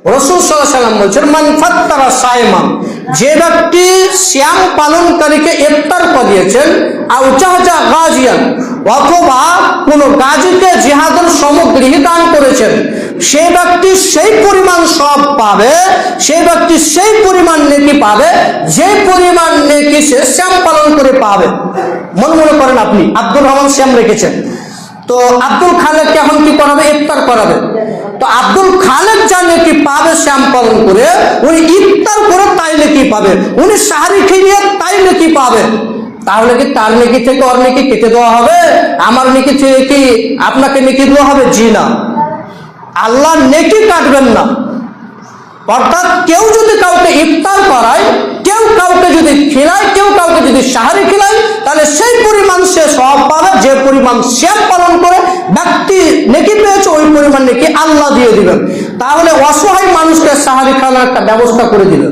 রাসূল সাল্লাল্লাহু আলাইহি ওয়াসাল্লাম বলেছেন, মান ফাত্তারা সাইমান, যে ব্যক্তি সিয়াম পালনকারীকে ইফতার করিয়েছেন, আও জাহাজা গাজিয়ান, অথবা কোন গাজীকে জিহাদের সামগ্রী দান করেছেন, সেই ব্যক্তি সেই পরিমাণ সওয়াব পাবে, সেই ব্যক্তি সেই পরিমাণ নেকি পাবে যে পরিমাণ নেকি সে সিয়াম পালন করে পাবে। মনে করেন আপনি আব্দুর রহমান সিয়াম রেখেছেন, তো আব্দুল খালেককে এখন কি করাবে? ইফতার করাবে। তো আব্দুল খালেক যা নেকি পাবে সিয়াম পালন করে, উনি ইফতার করে তাই নেকি পাবে, উনি সাহারি খেয়ে তাই নেকি পাবে। তাহলে কি তার নেকি থেকে ওর নেকি কেটে দেওয়া হবে? আমার নেকি থেকে কি আপনাকে নেকি দেওয়া হবে? জি না, আল্লাহ নেকি কাটবেন না। অর্থাৎ কেউ যদি কাউকে ইফতার করায়, কেউ কাউকে যদি খিলায়, কেউ কাউকে যদি সাহারি খিলায়, তাহলে সেই পরিমাণ সে সওয়াব পাবে যে পরিমাণ সিয়াম পালন করে ব্যক্তি নেকি পেয়েছে, ওই পরিমাণ নেকি আল্লাহ দিয়ে দিবেন। তাহলে অসহায় মানুষকে সাহারি খাওয়ার একটা ব্যবস্থা করে দিবেন,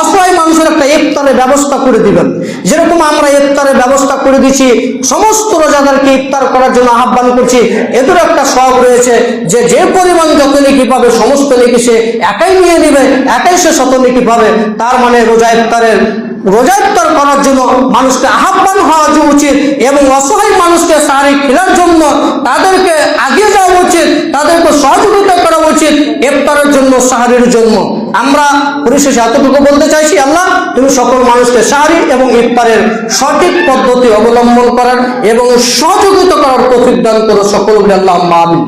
অসহায় মানুষের একটা ইফতারের ব্যবস্থা করে দিবেন। যেরকম আমরা ইফতারের ব্যবস্থা করে দিচ্ছি, সমস্ত রোজাদারকে ইফতার করার জন্য আহ্বান করছি, এদের একটা সওয়াব রয়েছে যে যে পরিমাণ যত নেকি পাবে সমস্ত নেকি সে একাই নিয়ে নেবে, একাই সে শত নেকি পাবে। তার মানে রোজা ইফতার করার জন্য মানুষকে আহ্বান হওয়া উচিত, এবং অসহায় মানুষকে সাহারি খেলার জন্য তাদেরকে আগিয়ে যাওয়া উচিত, তাদেরকে সহযোগিতা করা উচিত ইফতারের জন্য, সাহারির জন্য। আমরা পরিশেষে এতটুকু বলতে চাইছি, আল্লাহ তুমি সকল মানুষকে সাহারি এবং ইফতারের সঠিক পদ্ধতি অবলম্বন করার এবং সহযোগিতা করার তৌফিক দান করো সকলকে, আল্লাহ আমিন।